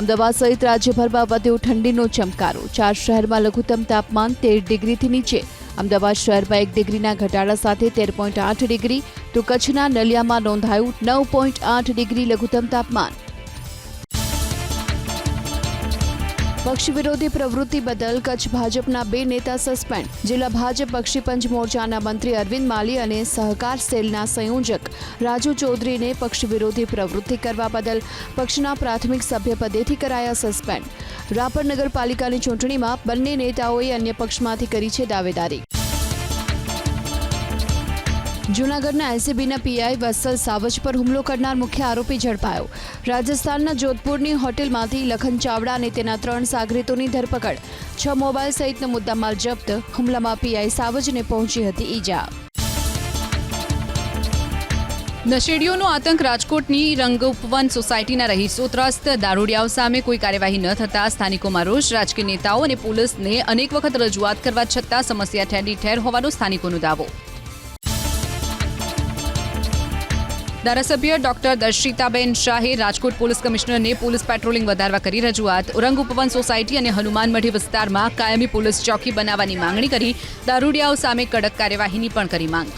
અમદાવાદ સહિત રાજ્યભરમાં વધ્યો ઠંડીનો ચમકારો। 4 શહેરમાં લઘુત્તમ તાપમાન 13 ડિગ્રીથી નીચે। અમદાવાદ શહેરમાં 1 ડિગ્રીના ઘટાડા સાથે 13.8 ડિગ્રી તો કચ્છના નલિયામાં નોંધાયું 9.8 ડિગ્રી લઘુત્તમ તાપમાન। પક્ષ વિરોધી પ્રવૃત્તિ બદલ કચ્છ ભાજપના 2 નેતા સસ્પેન્ડ। જિલ્લા ભાજપ પક્ષી પંચ મોરચાના મંત્રી અરવિંદ માલી અને સહકાર સેલના સંયોજક રાજુ ચૌધરીને પક્ષ વિરોધી પ્રવૃત્તિ કરવા બદલ પક્ષના પ્રાથમિક સભ્યપદેથી કરાયા સસ્પેન્ડ। રાપર નગરપાલિકાની ચૂંટણીમાં બંને નેતાઓએ અન્ય પક્ષમાંથી કરી છે દાવેદારી। જૂનાગઢના એસીબીના પીઆઈ વત્સલ સાવજ પર હુમલો કરનાર મુખ્ય આરોપી ઝડપાયો। રાજસ્થાનના જોધપુરની હોટેલમાંથી લખન ચાવડા અને તેના 3 સાગરીતોની ધરપકડ। 6 મોબાઈલ સહિતનો મુદ્દામાલ જપ્ત। હુમલામાં પીઆઈ સાવજને પહોંચી હતી ઈજા। નશેડીઓનો આતંક। રાજકોટની રંગઉપવન સોસાયટીના રહીશો ત્રસ્ત। દારૂડિયાઓ સામે કોઈ કાર્યવાહી ન થતા સ્થાનિકોમાં રોષ। રાજકીય નેતાઓ અને પોલીસને અનેક વખત રજૂઆત કરવા છતાં સમસ્યા ઠેર ઠેર હોવાનો સ્થાનિકોનો દાવો। ધારાસભ્ય ડોક્ટર દર્શિતાબેન શાહે રાજકોટ પોલીસ કમિશનરને પોલીસ પેટ્રોલિંગ વધારવા કરી રજૂઆત। રંગઉપવન સોસાયટી અને હનુમાન મઢી વિસ્તારમાં કાયમી પોલીસ ચોકી બનાવવાની માંગણી કરી। દારૂડિયાઓ સામે કડક કાર્યવાહીની પણ કરી માંગ।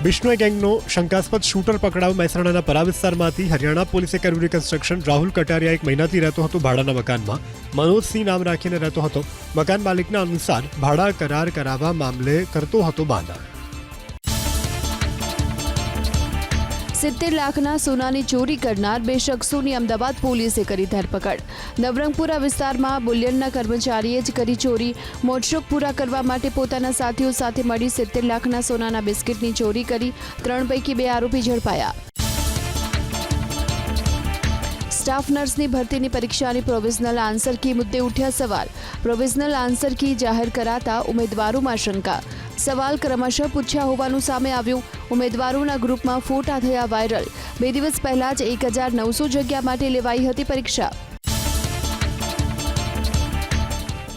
બિશ્નોઈ ગેંગનો શંકાસ્પદ શૂટર પકડાવ। મહેસાણાના પરા વિસ્તારમાંથી હરિયાણા પોલીસે કર્યું રિકન્સ્ટ્રક્શન। રાહુલ કટારિયા 1 મહિનાથી રહેતો હતો ભાડાના મકાનમાં। મનોજસિંહ નામ રાખીને રહેતો હતો। મકાન માલિકના અનુસાર ભાડા કરાર કરાવવા મામલે કરતો હતો બહાના। 70 લાખના સોનાની ચોરી કરનાર 2 શખ્સોની અમદાવાદ પોલીસે કરી ધરપકડ। નવરંગપુરા વિસ્તારમાં બુલિયનના કર્મચારીએ જ કરી ચોરી। મોટશોખ પૂરા કરવા માટે પોતાના સાથીઓ સાથે મળી 70 લાખના સોનાના બિસ્કિટની ચોરી કરી। 3 પૈકી 2 આરોપી ઝડપાયા। સ્ટાફ નર્સની ભરતીની પરીક્ષાની પ્રોવિઝનલ આન્સર કી મુદ્દે ઉઠ્યા સવાલ। પ્રોવિઝનલ આન્સર કી જાહેર કરાતા ઉમેદવારોમાં શંકા। સવાલ ક્રમશઃ પૂછ્યા હોવાનું સામે આવ્યું। ઉમેદવારોના ગ્રુપમાં ફોટા થયા વાયરલ। 2 દિવસ પહેલા જ 1900 જગ્યા માટે લેવાઈ હતી પરીક્ષા।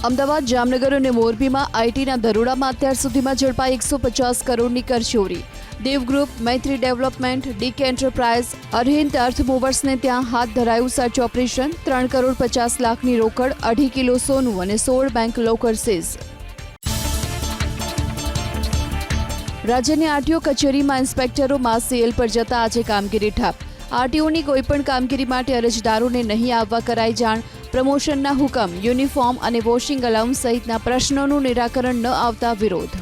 અમદાવાદ, જામનગર અને મોરબીમાં આઈટીના દરોડામાં અત્યાર સુધીમાં ઝડપાઈ 150 કરોડની કરચોરી। દેવ ગ્રુપ, મૈત્રી ડેવલપમેન્ટ, ડીકે એન્ટરપ્રાઇઝ, અરહિંદ અર્થ મૂવર્સને ત્યાં હાથ ધરાયું સર્ચ ઓપરેશન। 3 કરોડ 50 લાખની રોકડ, 2.5 કિલો સોનું અને 16 બેંક લોકર સીઝ। રાજ્યની આરટીઓ કચેરીમાં ઇન્સ્પેક્ટરોમાં સીએલ પર જતા આજે કામગીરી ઠપ। આરટીઓની કોઈપણ કામગીરી માટે અરજદારોને નહીં આવવા કરાઈ જાણ। પ્રમોશનના હુકમ, યુનિફોર્મ અને વોશિંગ અલાઉન્સ સહિતના પ્રશ્નોનું નિરાકરણ ન આવતા વિરોધ।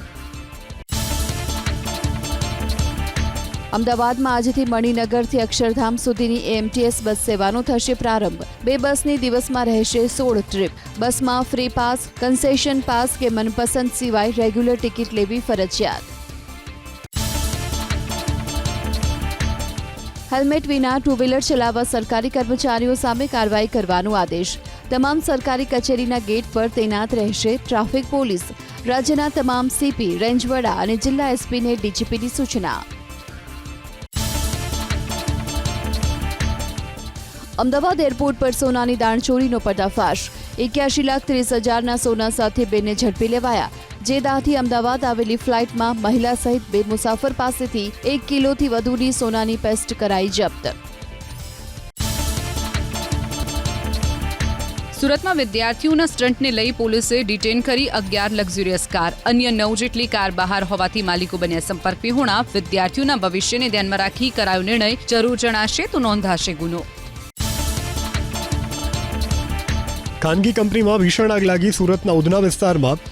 અમદાવાદમાં આજથી મણિનગરથી અક્ષરધામ સુધીની એએમટીએસ બસ સેવાનો થશે પ્રારંભ। 2 બસની દિવસમાં રહેશે 16 ટ્રીપ। બસમાં ફ્રી પાસ, કન્સેશન પાસ કે મનપસંદ સિવાય રેગ્યુલર ટિકિટ લેવી ફરજિયાત। હેલ્મેટ વિના 2 વ્હીલર ચલાવવા સરકારી કર્મચારીઓ સામે કાર્યવાહી કરવાનો આદેશ। તમામ સરકારી કચેરીના ગેટ પર તૈનાત રહેશે ટ્રાફિક પોલીસ। રાજ્યના તમામ સીપી, રેન્જ વડા અને જિલ્લા એસપીને ડીજીપીની સૂચના। અમદાવાદ એરપોર્ટ પર સોનાની દાણચોરીનો પર્દાફાશ। 81,30,000ના સોના સાથે 2ને ઝડપી લેવાયા। જેદાથી અમદાવાદ આવેલી ફ્લાઇટમાં મહિલા સહિત 2 મુસાફર પાસેથી 1 કિલોથી વધુની સોનાની પેસ્ટ કરાઈ જપ્ત। સુરતમાં વિદ્યાર્થીઓના સ્ટન્ટને લઈ પોલીસે ડિટેન કરી 11 લક્ઝુરિયસ કાર। અન્ય 9 જેટલી કાર બહાર હોવાથી માલિકો બન્યા સંપર્ક વિહોણા। વિદ્યાર્થીઓના ભવિષ્યને ધ્યાનમાં રાખી કરાયો નિર્ણય। જરૂર જણાશે તો નોંધાશે ગુનો। ખાનગી કંપનીમાં ભીષણ આગ લાગી। સુરતના ઉધના વિસ્તારમાં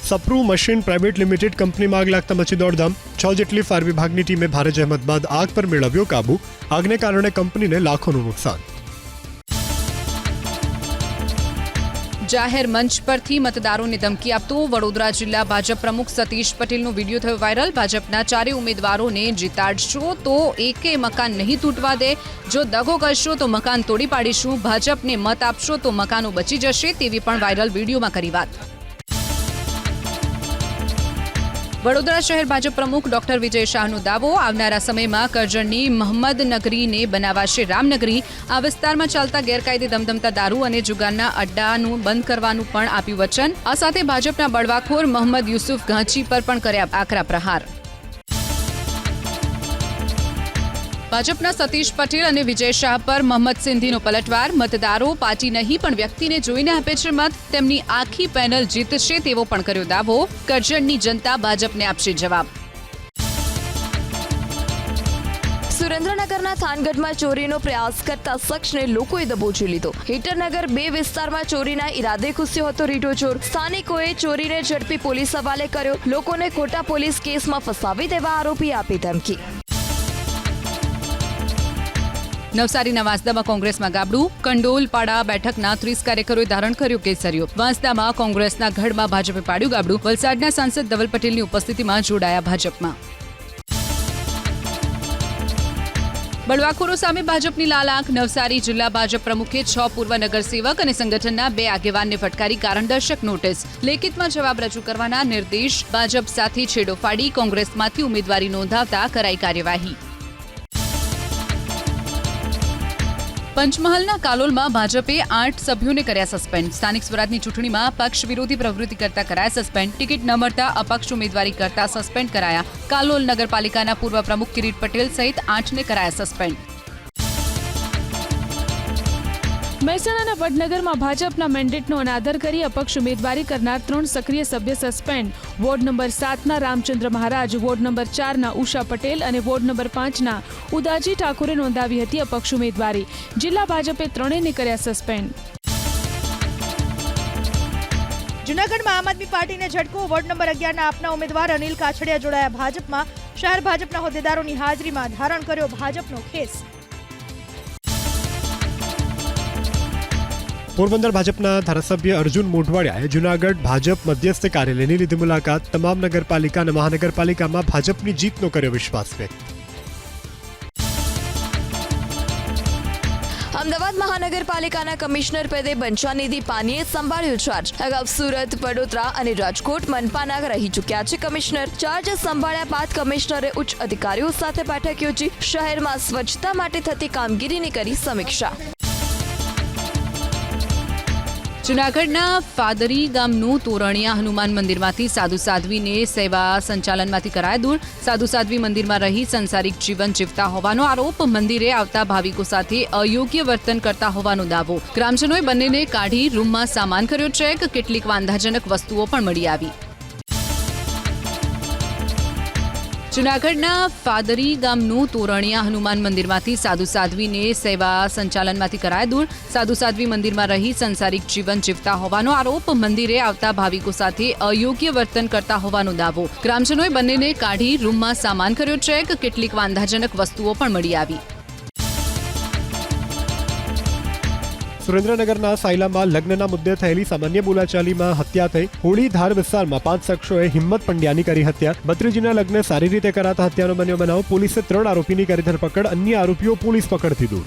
સપ્રુ મશીન પ્રાઇવેટ લિમિટેડ કંપનીમાં આગ લાગતા મચી દોડધામ। 6 જેટલી ફાયર વિભાગની ટીમે ભારે જહેમત બાદ આગ પર મેળવ્યો કાબુ। આગને કારણે કંપનીને લાખોનું નુકસાન। જાહેર મંચ પરથી મતદારોને ધમકી આપતો વડોદરા જિલ્લા ભાજપ પ્રમુખ સતીશ પટેલનો વિડીયો થયો વાયરલ। ભાજપના 4 ઉમેદવારોને જીતાડશો તો એકે મકાન નહીં તૂટવા દે। જો દગો કરશો તો મકાન તોડી પાડીશું। ભાજપને મત આપશો તો મકાનો બચી જશે તેવી પણ વાયરલ વિડીયોમાં કરી વાત। વડોદરા શહેર ભાજપ પ્રમુખ ડોક્ટર વિજય શાહનો દાવો। આવનારા સમયમાં કરજણની મહમ્મદનગરીને બનાવાશે રામનગરી। આ વિસ્તારમાં ચાલતા ગેરકાયદે ધમધમતા દારૂ અને જુગારના અડ્ડાનું બંધ કરવાનું પણ આપ્યું વચન। આ સાથે ભાજપના બળવાખોર મોહમ્મદ યુસુફ ઘાંચી પર પણ કર્યા આકરા પ્રહાર। ભાજપના સતીશ પટેલ અને વિજય શાહ પર મોહમ્મદ સિંધીનો પલટવાર. મતદારો પાર્ટી નહીં પણ વ્યક્તિને જોઈને આપે છે મત. તેમની આખી પેનલ જીતશે તેવો પણ કર્યો દાવો. કરજણની જનતા ભાજપને આપશે જવાબ. સુરેન્દ્રનગરના થાનગઢમાં ચોરીનો પ્રયાસ કરતા શખ્સને લોકોએ દબોચી લીધો. હીટરનગર 2 વિસ્તારમાં ચોરીના ઈરાદે ઘૂસ્યો હતો રીઢો ચોર. સ્થાનિકોએ ચોરીને ઝડપી પોલીસ હવાલે કર્યો. લોકોને ખોટા પોલીસ કેસમાં ફસાવી દેવા આરોપી આપી ધમકી. નવસારીના વાંસદામાં કોંગ્રેસમાં ગાબડું. કંડોલપાડા બેઠકના 30 કાર્યકરોએ ધારણ કર્યો કેસરીઓ. વાંસદામાં કોંગ્રેસના ગઢમાં ભાજપે પાડ્યું ગાબડું. વલસાડના સાંસદ ધવલ પટેલની ઉપસ્થિતિમાં જોડાયા ભાજપમાં. બળવાખોરો સામે ભાજપની લાલ આંખ. નવસારી જિલ્લા ભાજપ પ્રમુખે 6 પૂર્વ નગરસેવક અને સંગઠનના 2 આગેવાનને ફટકારી કારણદર્શક નોટિસ. લેખિતમાં જવાબ રજૂ કરવાના નિર્દેશ. ભાજપ સાથે છેડો ફાડી કોંગ્રેસમાંથી ઉમેદવારી નોંધાવતા કરાઈ કાર્યવાહી. પંચમહાલના કાલોલમાં ભાજપે 8 સભ્યોને કર્યા સસ્પેન્ડ. સ્થાનિક સ્વરાજની ચૂંટણીમાં પક્ષ વિરોધી પ્રવૃત્તિ કરતા કરાયા સસ્પેન્ડ. ટિકિટ ન મળતા અપક્ષ ઉમેદવારી કરતા સસ્પેન્ડ કરાયા. કાલોલ નગરપાલિકાના પૂર્વ પ્રમુખ કિરીટ પટેલ સહિત 8ને કરાયા સસ્પેન્ડ. મહેસાણાના વડનગરમાં ભાજપના મેન્ડેટનો અનાદર કરી અપક્ષ ઉમેદવારી કરનાર 3 સક્રિય સભ્ય સસ્પેન્ડ. વોર્ડ નંબર 7ના રામચંદ્ર મહારાજ, વોર્ડ નંબર 4ના ઉષા પટેલ અને વોર્ડ નંબર 5ના ઉદાજી ઠાકોરે નોંધાવી હતી અપક્ષ ઉમેદવારી. જિલ્લા ભાજપે 3ને કર્યા સસ્પેન્ડ. જૂનાગઢમાં આમ આદમી પાર્ટીને ઝટકો. વોર્ડ નંબર 11ના આપના ઉમેદવાર અનિલ કાછડિયા જોડાયા ભાજપમાં. શહેર ભાજપના હોદ્દેદારોની હાજરીમાં ધારણ કર્યો ભાજપનો ખેસ. પોરબંદર ભાજપના ધારાસભ્ય અર્જુન મોઢવાડિયાએ જૂનાગઢ ભાજપ મધ્યસ્થ કાર્યાલયની લીધી મુલાકાત. તમામ નગરપાલિકા અને મહાનગરપાલિકામાં ભાજપની જીતનો કર્યો વિશ્વાસ વ્યક્ત. અમદાવાદ મહાનગરપાલિકાના કમિશનર પદે બંછાનિધિ પાનીએ સંભાળ્યો ચાર્જ. અગાઉ સુરત, વડોદરા અને રાજકોટ મનપાના રહી ચૂક્યા છે કમિશનર. ચાર્જ સંભાળ્યા બાદ કમિશનરે ઉચ્ચ અધિકારીઓ સાથે બેઠક યોજી શહેરમાં સ્વચ્છતા માટે થતી કામગીરીની કરી સમીક્ષા. જૂનાગઢના ફાદરી ગામનું તોરણિયા હનુમાન મંદિરમાંથી સાધુ સાધ્વીને સેવા સંચાલનમાંથી કરાયા દૂર. સાધુ સાધ્વી મંદિરમાં રહી સંસારિક જીવન જીવતા હોવાનો આરોપ. મંદિરે આવતા ભાવિકો સાથે અયોગ્ય વર્તન કરતા હોવાનો દાવો. ગ્રામજનોએ બંનેને કાઢી રૂમમાં સામાન કર્યો ચેક. કેટલીક વાંધાજનક વસ્તુઓ પણ મળી આવી. જૂનાગઢના ફાદરી ગામનું તોરણિયા હનુમાન મંદિરમાંથી સાધુ સાધ્વીને સેવા સંચાલનમાંથી કરાયા દૂર. સાધુ સાધ્વી મંદિરમાં રહી સંસારિક જીવન જીવતા હોવાનો આરોપ. મંદિરે આવતા ભાવિકો સાથે અયોગ્ય વર્તન કરતા હોવાનો દાવો. ગ્રામજનોએ બંનેને કાઢી રૂમમાં સામાન કર્યો ચેક. કેટલીક વાંધાજનક વસ્તુઓ પણ મળી આવી. સુરેન્દ્રનગરના સાયલામાં લગ્નના મુદ્દે થયેલી સામાન્ય બોલાચાલીમાં હત્યા થઈ. હોળી ધાર વિસ્તારમાં 5 શખ્સોએ હિંમત પંડ્યાની કરી હત્યા. ભત્રીજીના લગ્ન સારી રીતે કરાતા હત્યાનો બન્યો બનાવ. પોલીસે 3 આરોપીની કરી ધરપકડ. અન્ય આરોપીઓ પોલીસ પકડથી દૂર.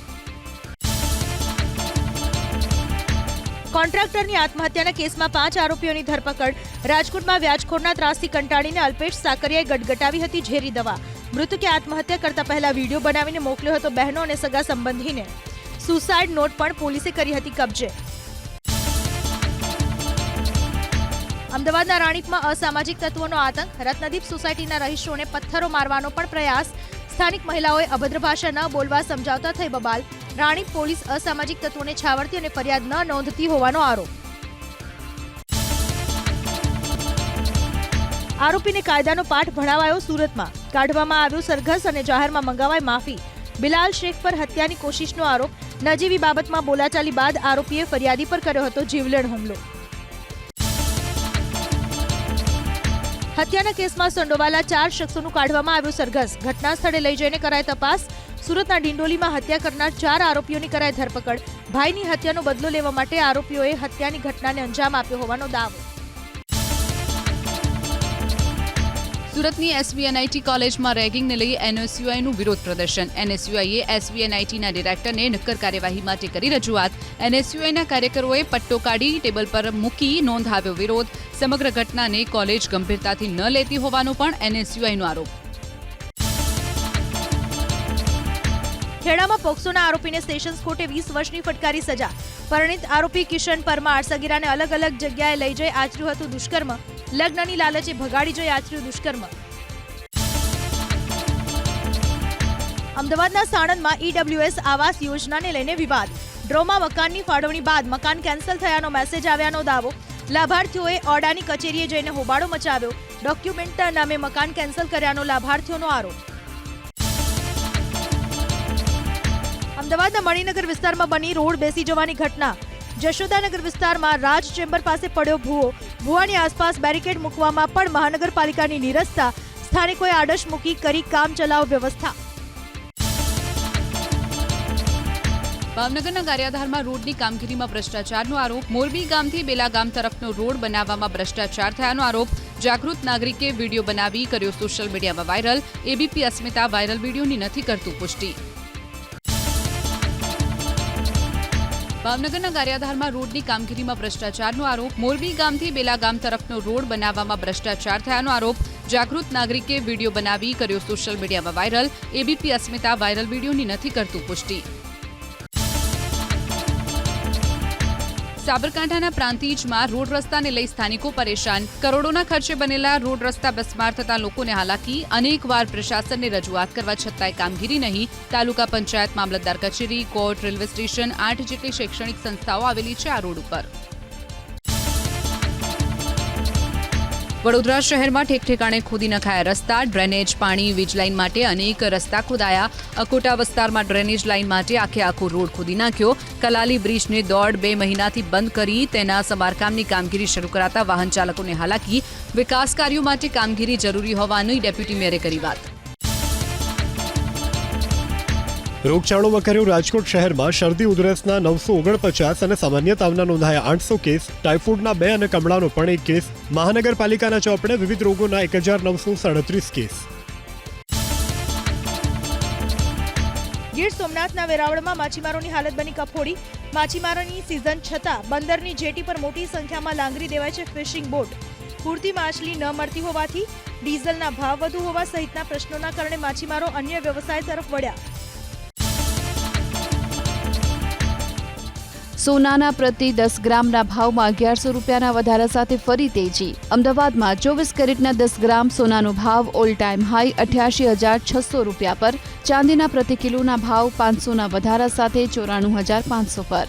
કોન્ટ્રાક્ટરની આત્મહત્યાના કેસમાં 5 આરોપીઓની ધરપકડ. રાજકોટમાં વ્યાજખોરના ત્રાસથી કંટાળીને અલ્પેશ સાકરિયાએ ગટગટાવી હતી ઝેરી દવા. મૃતકે આત્મહત્યા કરતા પહેલા વિડીયો બનાવીને મોકલ્યો હતો બહેનો અને સગા સંબંધીને. સુસાઇડ નોટ પણ પોલીસે કરી હતી કબજે. અમદાવાદના રાણીપમાં અસામાજિક તત્વોનો આતંક. રત્નદીપ સોસાયટીના રહીશોને પથ્થરો મારવાનો પણ પ્રયાસ. સ્થાનિક મહિલાઓએ અભદ્ર ભાષા ન બોલવા સમજાવતા થઈ બબાલ. રાણીપ પોલીસ અસામાજિક તત્વોને છાવરતી અને ફરિયાદ ન નોંધતી હોવાનો આરોપ. આરોપીને કાયદાનો પાઠ ભણાવાયો સુરતમાં. કાઢવામાં આવ્યો સરઘસ અને જાહેરમાં મંગાવાય માફી. બિલાલ શેખ પર હત્યાની કોશિશનો આરોપ. નજીવી બાબતમાં બોલાચાલી બાદ આરોપીએ ફરિયાદી પર કર્યો હતો જીવલેણ હુમલો. હત્યાના કેસમાં સંડોવાયેલા 4 શખ્સોનું કાઢવામાં આવ્યું સરઘસ. ઘટના સ્થળે લઈ જઈને કરાઈ તપાસ. સુરતના ડિંડોલીમાં હત્યા કરનાર 4 આરોપીઓની કરાઈ ધરપકડ. ભાઈની હત્યાનો બદલો લેવા માટે આરોપીઓએ હત્યાની ઘટનાને અંજામ આપ્યો હોવાનો દાવો. સુરતની એસવીએનઆઈટી કોલેજમાં રેગિંગને લઈ એનએસયુઆઈનું વિરોધ પ્રદર્શન. એનએસયુઆઈએ એસવીએનઆઈટીના ડિરેક્ટરને નક્કર કાર્યવાહી માટે કરી રજૂઆત. એનએસયુઆઈના કાર્યકરોએ પટ્ટો કાઢી ટેબલ પર મૂકી નોંધાવ્યો વિરોધ. સમગ્ર ઘટનાને કોલેજ ગંભીરતાથી ન લેતી હોવાનો પણ એનએસયુઆઈનો આરોપ. ખેડામાં પોક્સોના આરોપીને સેશન્સ કોર્ટે 20 વર્ષની ફટકારી સજા. પરિણીત આરોપી કિશન પરમાર સગીરાને અલગ અલગ જગ્યાએ લઈ જઈ આચર્યું હતું દુષ્કર્મ. લગ્નની લાલચે ભગાડી જઈ આચર્યું દુષ્કર્મ. અમદાવાદના સાણંદમાં ઈડબ્લ્યુએસ આવાસ યોજનાને લઈને વિવાદ. ડ્રોમાં મકાનની ફાળવણી બાદ મકાન કેન્સલ થયાનો મેસેજ આવ્યાનો દાવો. લાભાર્થીઓએ ઓરડાની કચેરીએ જઈને હોબાળો મચાવ્યો. ડોક્યુમેન્ટ નામે મકાન કેન્સલ કર્યાનો લાભાર્થીઓનો આરોપ. અમદાવાદના મણિનગર વિસ્તારમાં બની રોડ બેસી જવાની ઘટના. જશોદાનગર વિસ્તારમાં રાજ ચેમ્બર પાસે પડ્યો ભૂવો. ભૂવાની આસપાસ બેરિકેડ મૂકવામાં પણ મહાનગરપાલિકાની નીરસતા. સ્થાનિકોએ આડશ મૂકી કરી કામ ચલાવ વ્યવસ્થા. ભાવનગરના ગારિયાધારમાં રોડની કામગીરીમાં ભ્રષ્ટાચારનો આરોપ. મોરબી ગામથી બેલા ગામ તરફનો રોડ બનાવવામાં ભ્રષ્ટાચાર થયાનો આરોપ. જાગૃત નાગરિકે વિડીયો બનાવી કર્યો સોશિયલ મીડિયામાં વાયરલ. એબીપી અસ્મિતા વાયરલ વિડીયોની નથી કરતું પુષ્ટિ. ભાવનગરના ગારિયાધારમાં રોડની કામગીરીમાં ભ્રષ્ટાચારનો આરોપ. મોરબી ગામથી બેલા ગામ તરફનો રોડ બનાવવામાં ભ્રષ્ટાચાર થયાનો આરોપ. જાગૃત નાગરિકે વિડીયો બનાવી કર્યો સોશિયલ મીડિયામાં વાયરલ. એબીપી અસ્મિતા વાયરલ વિડીયોની નથી કરતું પુષ્ટિ. સાબરકાંઠાના પ્રાંતિજમાં રોડ રસ્તાને લઈ સ્થાનિકો પરેશાન. કરોડોના ખર્ચે બનેલા રોડ રસ્તા બિસ્માર થતા લોકોને હાલાકી. અનેકવાર પ્રશાસનને રજૂઆત કરવા છતાંય કામગીરી નહીં. તાલુકા પંચાયત, મામલતદાર કચેરી, કોર્ટ, રેલવે સ્ટેશન 8 જેટલી શૈક્ષણિક સંસ્થાઓ આવેલી છે આ રોડ ઉપર. વડોદરા શહેરમાં ઠેકઠેકાણે ખોદી નખાયા રસ્તા. ડ્રેનેજ, પાણી, વીજ લાઇન માટે અનેક રસ્તા ખોદાયા. અકોટા વિસ્તારમાં ડ્રેનેજ લાઇન માટે આખો રોડ ખોદી નાખ્યો. કલાલી બ્રિજને 1.5-2 મહિનાથી બંધ કરી તેના સમારકામની કામગીરી શરૂ કરાતા વાહન ચાલકોને હાલાકી. વિકાસ કાર્યો માટે કામગીરી જરૂરી હોવાની ડેપ્યુટી મેયરે કરી વાત. રોગચાળો વકર્યો રાજકોટ શહેરમાં. શરદી ઉધરસના 949 અને સામાન્ય તાવના નોંધાયા 800 કેસ. ટાઇફોઇડના 2 અને કમળાનો પણ 1 કેસ. મહાનગરપાલિકાના ચોપડે વિવિધ રોગોના 1937 કેસ. ગીર સોમનાથના વેરાવળમાં માછીમારોની હાલત બની કફોડી. માછીમારોની સિઝન છતાં બંદરની જેટી પર મોટી સંખ્યામાં લાંગરી દેવાય છે ફિશિંગ બોટ. પૂરતી માછલી ન મળતી હોવાથી, ડીઝલના ભાવ વધુ હોવા સહિતના પ્રશ્નોના કારણે માછીમારો અન્ય વ્યવસાય તરફ વળ્યા. સોનાના પ્રતિ 10 ગ્રામના ભાવમાં 1100 રૂપિયાના વધારા સાથે ફરી તેજી. અમદાવાદમાં 24 કેરેટના 10 ગ્રામ સોનાનો ભાવ ઓલ ટાઈમ હાઈ 88,600 રૂપિયા પર. ચાંદીના પ્રતિ કિલોના ભાવ 500ના વધારા સાથે 94,500 પર.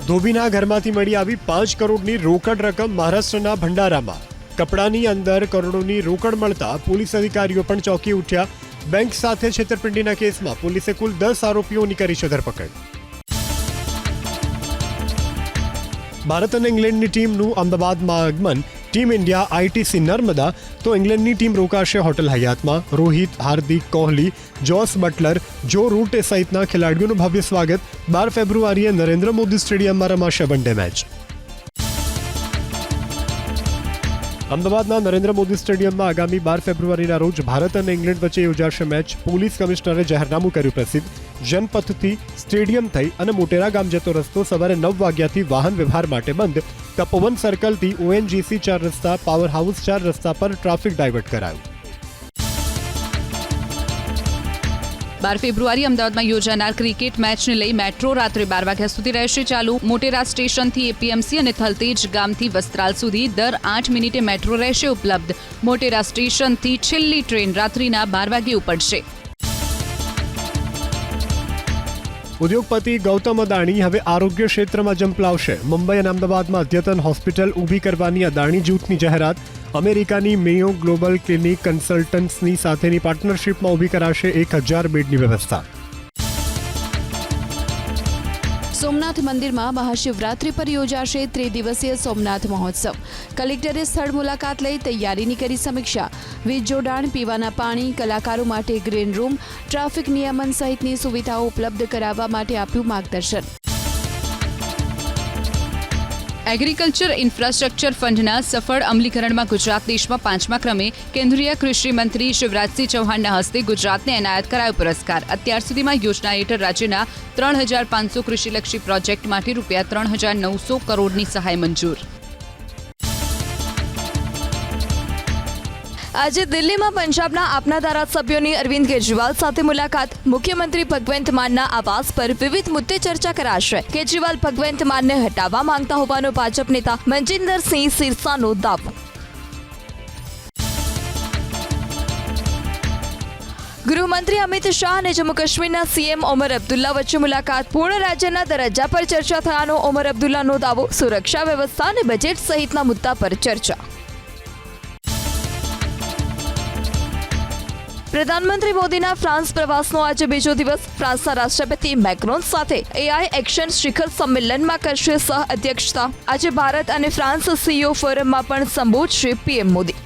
ધોબીના ઘરમાંથી મળી આવી 5 કરોડની રોકડ રકમ મહારાષ્ટ્રના ભંડારામાં. કપડાની અંદર કરોડોની રોકડ મળતા પોલીસ અધિકારીઓ પણ ચોંકી ઉઠ્યા. બેંક સાથે છેતરપિંડીના કેસમાં પોલીસે કુલ 10 આરોપીઓની કરી છે ધરપકડ. ભારત અને ઇંગ્લેન્ડની ટીમનું અમદાવાદમાં આગમન. ટીમ ઇન્ડિયા આઈટીસી નર્મદા તો ઇંગ્લેન્ડની ટીમ રોકાશે હોટલ હયાતમાં. રોહિત, હાર્દિક, કોહલી, જોસ બટલર, જો રૂટ સહિતના ખેલાડીઓનું ભવ્ય સ્વાગત. 12 ફેબ્રુઆરીએ નરેન્દ્ર મોદી સ્ટેડિયમમાં રમાશે વન-ડે મેચ. અમદાવાદના નરેન્દ્ર મોદી સ્ટેડિયમમાં આગામી 12 ફેબ્રુઆરીના રોજ ભારત અને ઇંગ્લેન્ડ વચ્ચે યોજાશે મેચ. પોલીસ કમિશનરે જાહેરનામું કર્યું પ્રસિદ્ધ. જનપથથી સ્ટેડિયમ થઈ અને મોટેરા ગામ જતો રસ્તો સવારે 9 વાગ્યાથી વાહન વ્યવહાર માટે બંધ. તપોવન સર્કલથી ONGC 4 રસ્તા, પાવર હાઉસ 4 રસ્તા પર ટ્રાફિક ડાયવર્ટ કરાયું. 12 ફેબ્રુઆરી અમદાવાદમાં યોજાનાર ક્રિકેટ મેચને લઈ મેટ્રો રાત્રે 12 વાગ્યા સુધી રહેશે ચાલુ. મોટેરા સ્ટેશનથી એપીએમસી અને થલતેજ ગામથી વસ્ત્રાલ સુધી દર 8 મિનિટે મેટ્રો રહેશે ઉપલબ્ધ. મોટેરા સ્ટેશનથી છેલ્લી ટ્રેન રાત્રિના 12 વાગ્યે ઉપડશે. ઉદ્યોગપતિ ગૌતમ અદાણી હવે આરોગ્ય ક્ષેત્રમાં ઝંપલાવશે. મુંબઈ અને અમદાવાદમાં અદ્યતન હોસ્પિટલ ઊભી કરવાની અદાણી જૂથની જાહેરાત. અમેરિકાની મેયો ગ્લોબલ ક્લિનિક કન્સલ્ટન્ટ્સની સાથેની પાર્ટનરશિપમાં ઊભી કરાશે 1000 બેડની વ્યવસ્થા. સોમનાથ મંદિરમાં મહાશિવરાત્રી પર યોજાશે 3 દિવસીય સોમનાથ મહોત્સવ. કલેક્ટરે સ્થળ મુલાકાત લઈ તૈયારીની કરી સમીક્ષા. વીજ જોડાણ, પીવાના પાણી, કલાકારો માટે ગ્રીન રૂમ, ટ્રાફિક નિયમન સહિતની સુવિધાઓ ઉપલબ્ધ કરાવવા માટે આપ્યું માર્ગદર્શન. એગ્રીકલ્ચર ઇન્ફ્રાસ્ટ્રક્ચર ફંડના સફળ અમલીકરણમાં ગુજરાત દેશમાં 5મા ક્રમે. કેન્દ્રીય કૃષિ મંત્રી શિવરાજસિંહ ચૌહાણના હસ્તે ગુજરાતને એનાયત કરાયો પુરસ્કાર. અત્યાર સુધીમાં યોજના હેઠળ રાજ્યના 3500 કૃષિલક્ષી પ્રોજેક્ટ માટે રૂપિયા 3900 કરોડની સહાય મંજૂર. આજે દિલ્હીમાં પંજાબના આપના ધારાસભ્યોની અરવિંદ કેજરીવાલ સાથે મુલાકાત. મુખ્યમંત્રી ભગવંત માનના આવાસ પર વિવિધ મુદ્દે ચર્ચા કરાશે. કેજરીવાલ ભગવંત માનને હટાવવા માંગતા હોવાનો ભાજપ નેતા મનજિંદરસિંહ સિરસાનો દાવો. ગૃહમંત્રી અમિત શાહ અને જમ્મુ કાશ્મીરના સીએમ ઓમર અબ્દુલ્લા વચ્ચે મુલાકાત. પૂર્ણ રાજ્યના દરજ્જા પર ચર્ચા થયાનો ઓમર અબ્દુલ્લાનો દાવો. સુરક્ષા વ્યવસ્થા અને બજેટ સહિતના મુદ્દા પર ચર્ચા. પ્રધાનમંત્રી મોદીના ફ્રાન્સ પ્રવાસનો આજે બીજો દિવસ. ફ્રાન્સના રાષ્ટ્રપતિ મેક્રોન સાથે એઆઈ એક્શન શિખર સંમેલનમાં કરશે સહ અધ્યક્ષતા. આજે ભારત અને ફ્રાન્સ સીઈઓ ફોરમમાં પણ સંબોધશે પીએમ મોદી.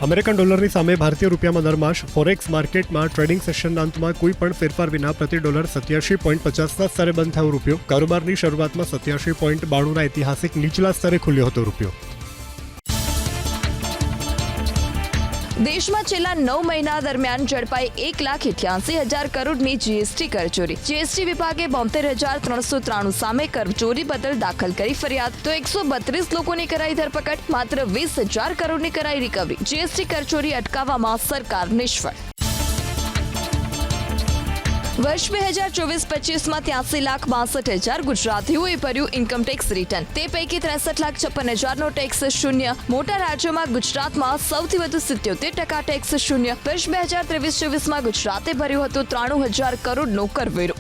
અમેરિકન ડોલરની સામે ભારતીય રૂપિયામાં નરમાશ. ફોરેક્સ માર્કેટમાં ટ્રેડિંગ સેશનના અંતમાં કોઈ પણ ફેરફાર વિના પ્રતિ ડોલર 87.50ના સ્તરે બંધ થયો રૂપિયો. કારોબારની શરૂઆતમાં 87.92ના ઐતિહાસિક નીચલા સ્તરે ખુલ્યો હતો રૂપિયો. દેશમાં છેલ્લા 9 મહિના દરમિયાન ઝડપાઈ 1,88,000 કરોડની જીએસટી કરચોરી. જીએસટી વિભાગે 72,393 સામે કરચોરી બદલ દાખલ કરી ફરિયાદ. તો 132 લોકોની કરાઈ ધરપકડ. માત્ર 20,000 કરોડની કરાઈ રિકવરી. જીએસટી કરચોરી અટકાવવામાં સરકાર નિષ્ફળ. વર્ષ 2024-25માં 83,62,000 ગુજરાતીઓએ ભર્યું ઇન્કમટેક્સ રિટર્ન. તે પૈકી 63,56,000નો ટેક્સ શૂન્ય. મોટા રાજ્યોમાં ગુજરાતમાં સૌથી વધુ 77% ટેક્સ શૂન્ય. વર્ષ 2023-24માં ગુજરાતે ભર્યું હતું 93,000 કરોડનો કરવેરો.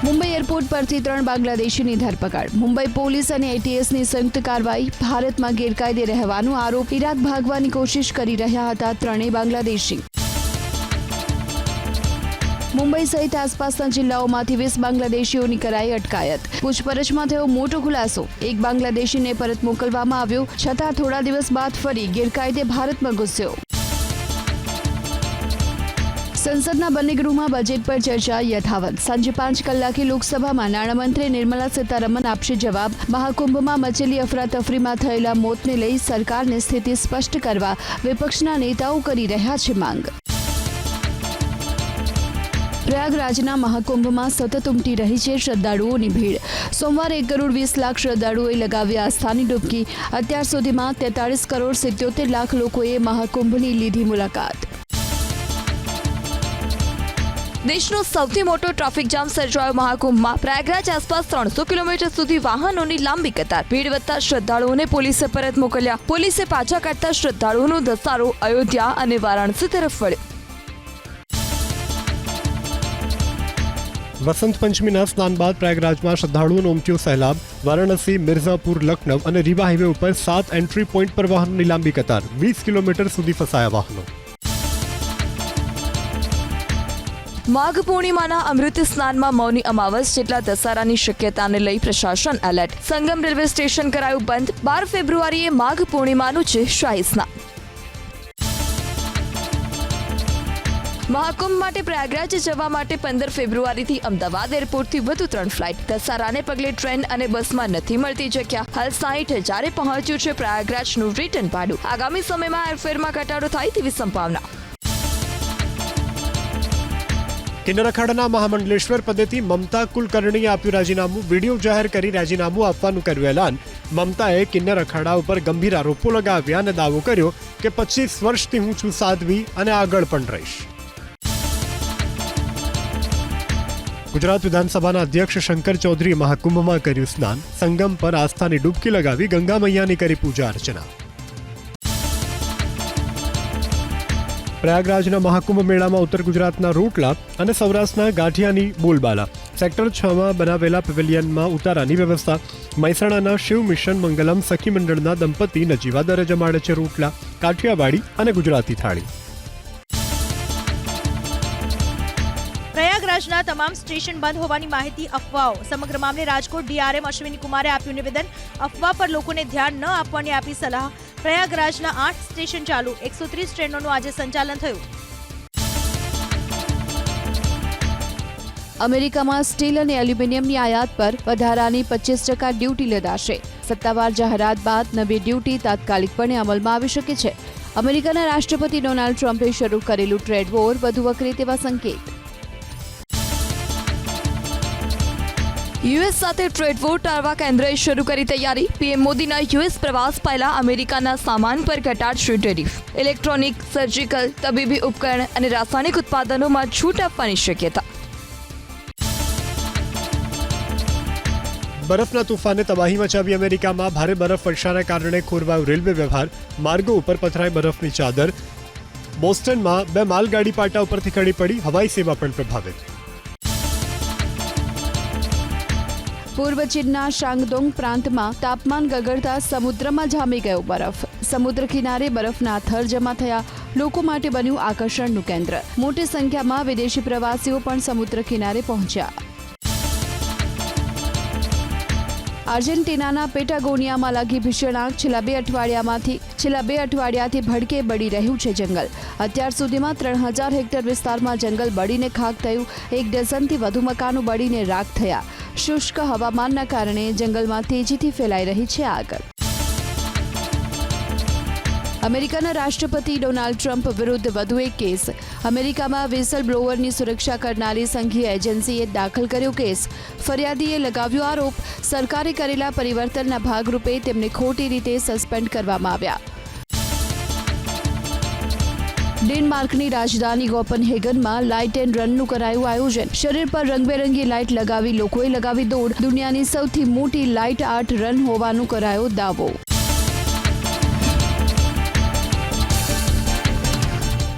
મુંબઈ એરપોર્ટ પરથી 3 બાંગ્લાદેશીની ધરપકડ. મુંબઈ પોલીસ અને એટીએસની સંયુક્ત કાર્યવાહી. ભારતમાં ગેરકાયદે રહેવાનો આરોપ. ઇરાક ભાગવાની કોશિશ કરી રહ્યા હતા 3 બાંગ્લાદેશી. મુંબઈ સહિત આસપાસના જિલ્લાઓમાંથી 20 બાંગ્લાદેશીઓની કરાઈ અટકાયત. પૂછપરછમાં થયો મોટો ખુલાસો. એક બાંગ્લાદેશીને પરત મોકલવામાં આવ્યો, છતાં થોડા દિવસ બાદ ફરી ગેરકાયદે ભારતમાં ઘૂસ્યો. સંસદના બંને ગૃહમાં બજેટ પર ચર્ચા યથાવત. સાંજે 5 કલાકે લોકસભામાં નાણામંત્રી નિર્મલા સીતારમણ આપશે જવાબ. મહાકુંભમાં મચેલી અફરાતફરીમાં થયેલા મોતને લઈ સરકારને સ્થિતિ સ્પષ્ટ કરવા વિપક્ષના નેતાઓ કરી રહ્યા છે માંગ. પ્રયાગરાજના મહાકુંભમાં સતત ઉમટી રહી છે શ્રદ્ધાળુઓની ભીડ. સોમવારે 1,20,00,000 શ્રદ્ધાળુઓએ લગાવી આસ્થાની ડૂબકી. અત્યાર સુધીમાં 43,77,00,000 લોકોએ મહાકુંભની લીધી મુલાકાત. દેશનો સૌથી મોટો ટ્રાફિક જામ સર્જાયો મહાકુંભમાં. પ્રયાગરાજ આસપાસ 300 કિલોમીટર સુધી વાહનોની લાંબી કતાર. ભીડ વધતા શ્રદ્ધાળુઓને પોલીસે પરત મોકલ્યા. પોલીસે પાછા કાઢતા શ્રદ્ધાળુઓનો ધસારો અયોધ્યા અને વારાણસી તરફ વળ્યો. વસંત પંચમીના સ્નાન બાદ પ્રયાગરાજમાં શ્રદ્ધાળુઓનો ઉમટ્યો સહેલાબ. વારાણસી, મિર્ઝાપુર, લખનઉ અને રીવા હાઈવે ઉપર 7 એન્ટ્રી પોઈન્ટ પર વાહનોની લાંબી કતાર. 20 કિલોમીટર સુધી ફસાયા વાહનો. માઘ પૂર્ણિમાના અમૃત સ્નાનમાં મૌની અમાવસ જેટલા ધસારાની શક્યતાને લઈ પ્રશાસન એલર્ટ. સંગમ રેલવે સ્ટેશન કરાયું બંધ. 12 ફેબ્રુઆરીએ માઘ પૂર્ણિમાનું છે શાહી સ્નાન. મહાકુંભ માટે પ્રયાગરાજ જવા માટે 15 ફેબ્રુઆરીથી અમદાવાદ એરપોર્ટથી વધુ 3 ફ્લાઇટ. ધસારાને પગલે ટ્રેન અને બસમાં નથી મળતી જગ્યા. હાલ 60,000 પહોંચ્યું છે પ્રયાગરાજનું રિટર્ન ભાડું. આગામી સમયમાં એરફેરમાં ઘટાડો થાય તેવી સંભાવના. કિન્નર અખાડાના મહામંડલેશ્વર પદેથી મમતા કુલકર્ણીએ આપ્યું રાજીનામું. વિડીયો જાહેર કરી રાજીનામું આપવાનું કર્યું એલાન. મમતાએ કિન્નર અખાડા ઉપર ગંભીર આરોપો લગાવ્યા અને દાવો કર્યો કે 25 વર્ષથી હું છું સાધ્વી અને આગળ પણ રહીશ. ગુજરાત વિધાનસભાના અધ્યક્ષ શંકર ચૌધરીએ મહાકુંભમાં કર્યું સ્નાન. સંગમ પર આસ્થાની ડૂબકી લગાવી ગંગા મૈયાની કરી પૂજા અર્ચના. પ્રયાગરાજના મહાકુંભ મેળામાં ઉત્તર ગુજરાતના રોટલા અને સૌરાષ્ટ્રના ગાંઠિયાની બોલબાલા. સેક્ટર 6માં બનાવેલા પેવેલિયનમાં ઉતારાની વ્યવસ્થા. મહેસાણાના શિવ મિશન મંગલમ સખી મંડળના દંપતી નજીવા દરે જમાડે છે રોટલા, કાઠિયાવાડી અને ગુજરાતી થાળી. પ્રયાગરાજના તમામ સ્ટેશન બંધ હોવાની માહિતી અફવાઓ. સમગ્ર મામલે રાજકોટ ડીઆરએમ અશ્વિની કુમારે આપ્યું નિવેદન. અફવા પર લોકોને ધ્યાન ન આપવાની આપી સલાહ. પ્રયાગરાજના 8 સ્ટેશન ચાલુ. 130 ટ્રેનોનું આજે સંચાલન થયું. અમેરિકામાં સ્ટીલ અને એલ્યુમિનિયમની આયાત પર વધારાની 25% ડ્યુટી લદાશે. સત્તાવાર જાહેરાત બાદ નવી ડ્યુટી તાત્કાલિકપણે અમલમાં આવી શકે છે. અમેરિકાના રાષ્ટ્રપતિ ડોનાલ્ડ ટ્રમ્પે શરૂ કરેલું ટ્રેડ વોર વધુ વકરે તેવા સંકેત. યુએસ સાથે ટ્રેડ વોર ટાળવા કેન્દ્રએ શરૂ કરી તૈયારી. પીએમ મોદીના યુએસ પ્રવાસ પહેલા અમેરિકાના સામાન પર ઘટાડશે ટેરિફ. ઇલેક્ટ્રોનિક, સર્જિકલ, તબીબી ઉપકરણ અને રાસાયણિક ઉત્પાદનોમાં છૂટ આપવાની શક્યતા. બરફના તોફાને તબાહી મચાવી અમેરિકામાં ભારે બરફવર્ષાના કારણે ખોરવાયો રેલવે વ્યવહાર, માર્ગો ઉપર પથરાઈ બરફની ચાદર. બોસ્ટનમાં 2 માલગાડી પાટા ઉપરથી ખડી પડી, હવાઈ સેવા પણ પ્રભાવિત. પૂર્વ ચીનના શાંગદોંગ પ્રાંતમાં તાપમાન ગગડતા સમુદ્રમાં જામી ગયો બરફ. સમુદ્ર કિનારે બરફના થર જમા થયા, લોકો માટે બન્યું આકર્ષણનું કેન્દ્ર. મોટી સંખ્યામાં વિદેશી પ્રવાસીઓ પણ સમુદ્ર કિનારે પહોંચ્યા. આર્જેન્ટિનાના પેટાગોનિયામાં લાગી ભીષણ આગ. છેલ્લા બે અઠવાડિયાથી ભડકે બળી રહ્યું છે જંગલ. અત્યાર સુધીમાં 3000 હેક્ટર વિસ્તારમાં જંગલ બળીને ખાખ થયું. 1 ડઝનથી વધુ મકાનો બળીને રાખ થયા. શુષ્ક હવામાનના કારણે જંગલમાં તેજીથી ફેલાઈ રહી છે આગ. અમેરિકાના રાષ્ટ્રપતિ ડોનાલ્ડ ટ્રમ્પ વિરુદ્ધ વધુ એક કેસ. અમેરિકામાં વિસલ બ્લોવરની સુરક્ષા કરનારી સંઘીય એજન્સીએ દાખલ કર્યો કેસ. ફરિયાદીએ લગાવ્યો આરોપ, સરકારે કરેલા પરિવર્તનના ભાગરૂપે તેમને ખોટી રીતે સસ્પેન્ડ કરવામાં આવ્યા. ડેનમાર્કની રાજધાની કોપનહેગનમાં લાઇટ એન્ડ રનનું કરાયું આયોજન. શરીર પર રંગબેરંગી લાઇટ લગાવી લોકોએ લગાવી દોડ. દુનિયાની સૌથી મોટી લાઇટ આર્ટ રન હોવાનું કરાયો દાવો.